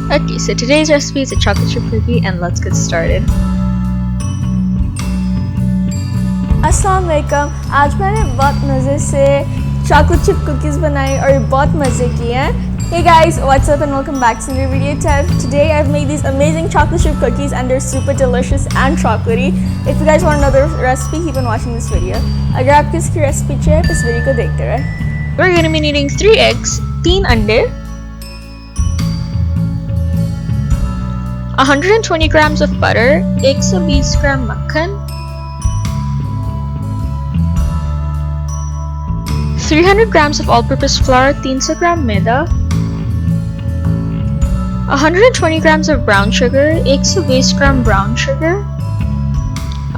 Okay, so today's recipe is a chocolate chip cookie and let's get started. अस्सलाम वालेकुम। आज मैंने बहुत मज़े से chocolate chip cookies बनाई और बहुत मज़े किए हैं। Hey guys, what's up and welcome back to the video tab. Today I've made these amazing chocolate chip cookies and they're super delicious and chocolatey. If you guys want another recipe, keep on watching this video. अगर आपको इसकी recipe चाहिए तो इस video को देखते रहें। We're gonna be needing 3 eggs, 3 अंडे, 120 grams of butter, 120 ग्राम मक्खन, 300 grams of all-purpose flour, 300 gram maida, 120 grams of brown sugar, 120 gram brown sugar,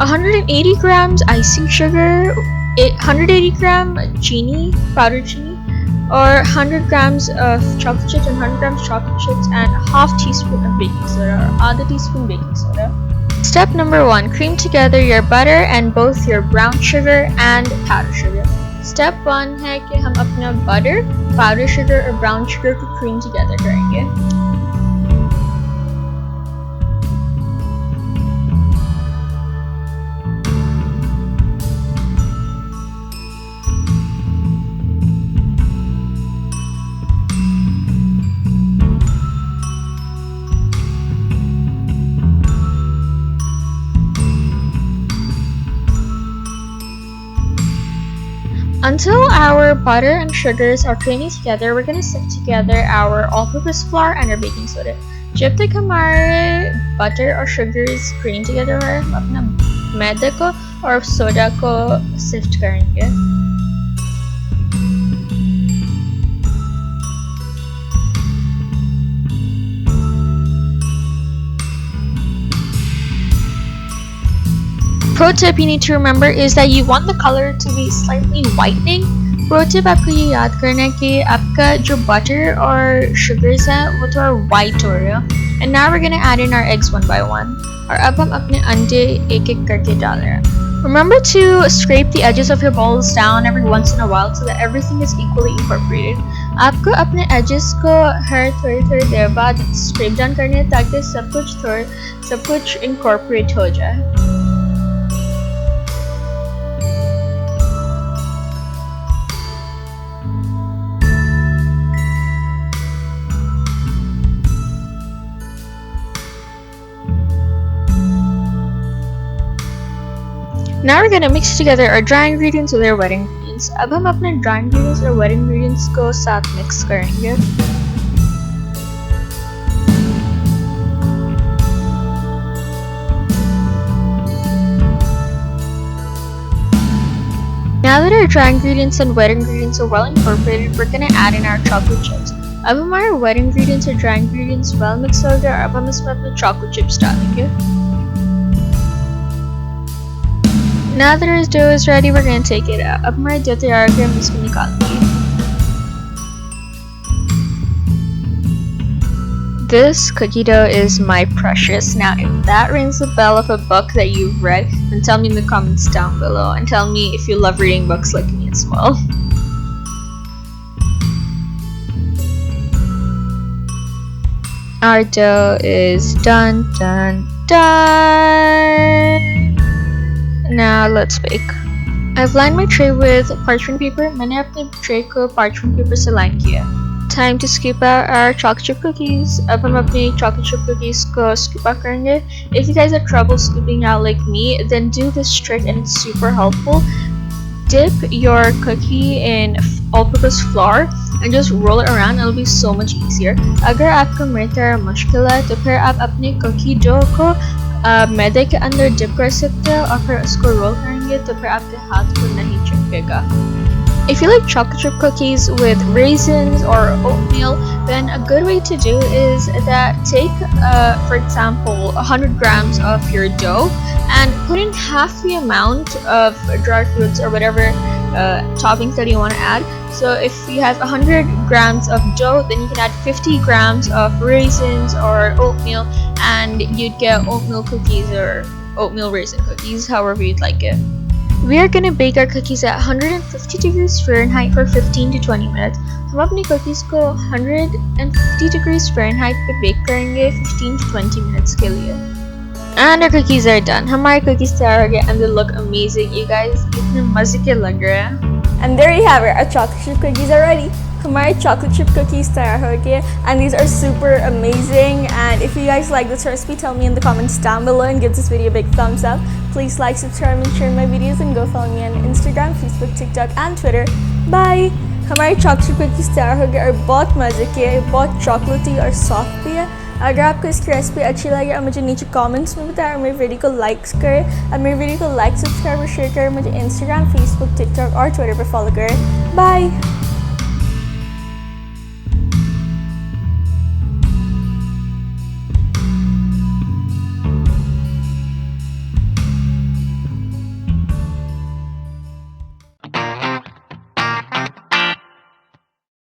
180 grams icing sugar, 180 gram chini, powdered chini, or 100 grams of chocolate chips and 100 grams chocolate chips and half teaspoon of baking soda or आधा teaspoon baking soda. Step number 1, cream together your butter and both your brown sugar and powdered sugar. Step 1 है कि हम अपना butter, powdered sugar और brown sugar को cream together करेंगे. Until our butter and sugars are creamy together, we're gonna sift together our all-purpose flour and our baking soda. जब तक हमारे butter और sugars cream together है, हम अपना मैदा को और सोडा को sift करेंगे. Pro tip you need to remember is that you want the color to be slightly whitening. Pro tip आपको ये याद करना है कि आपका जो butter और sugars है वो थोड़ा white हो रहा है. And now we're gonna add in our eggs one by one. और अब हम अपने अंडे एक-एक करके डाल रहे हैं. Remember to scrape the edges of your balls down every once in a while so that everything is equally incorporated. आपको अपने edges को हर थोड़ी देर बाद scrape down करने हैं ताकि सब कुछ incorporate हो जाए. Now we're gonna mix together our dry ingredients with our wet ingredients. अब हम अपने dry ingredients और wet ingredients को साथ mix करेंगे. Now that our dry ingredients and wet ingredients are well incorporated, we're gonna add in our chocolate chips. अब हमारे wet ingredients और dry ingredients well mix हो गए और अब हम इसमें अपने chocolate chips डालेंगे. Now that our dough is ready, we're going to take it out. अब हमारा dough तैयार है, हम इसको निकालेंगे. This cookie dough is my precious. Now, if that rings the bell of a book that you've read, then tell me in the comments down below and tell me if you love reading books like me as well. Our dough is done. Now let's bake. I've lined my tray with parchment paper. मैंने अपने tray को parchment paper से line किया. Time to scoop out our chocolate chip cookies. अब हम अपने chocolate chip cookies को scoop out करेंगे. If you guys have trouble scooping out like me, then do this trick and it's super helpful. Dip your cookie in all-purpose flour and just roll it around. It'll be so much easier. अगर आपको मिलता मुश्किल है तो फिर आप अपने cookie dough को मैदे के अंदर डिप कर सकते हो और फिर उसको रोल करेंगे तो फिर आपके हाथ को नहीं चिपकेगा. If you like chocolate chip cookies with raisins or oatmeal, then a good way to do is that take, for example, 100 grams of your dough and put in half the amount of dried fruits or whatever toppings that you want to add. So if you have 100 grams of dough, then you can add 50 grams of raisins or oatmeal and you'd get oatmeal cookies or oatmeal raisin cookies, however you'd like it. We are gonna bake our cookies at 150 degrees Fahrenheit for 15 to 20 minutes. हम अपनी cookies को 150 degrees Fahrenheit पे bake करेंगे 15 to 20 minutes के लिए. And our cookies are done. हमारे cookies तैयार हो गए and they look amazing, you guys. इतने मजे के लग रहे हैं. And there you have it, our chocolate chip cookies are ready. हमारे chocolate chip cookies तैयार हो गए and these are super amazing. And if you guys like this recipe, tell me in the comments down below and give this video a big thumbs up. Please like, subscribe and share my videos and go follow me on Instagram, Facebook, TikTok and Twitter. Bye! हमारे chocolate chip cookies तैयार हो गए और बहुत मजे के, बहुत chocolatey और soft भी है. अगर आपको इसकी रेसिपी अच्छी लगे और मुझे नीचे कमेंट्स में बताएं और मेरे वीडियो को लाइक्स करें और मेरे वीडियो को लाइक सब्सक्राइब और शेयर करें. मुझे इंस्टाग्राम, फेसबुक, टिकटॉक और ट्विटर पर फॉलो करें. बाय.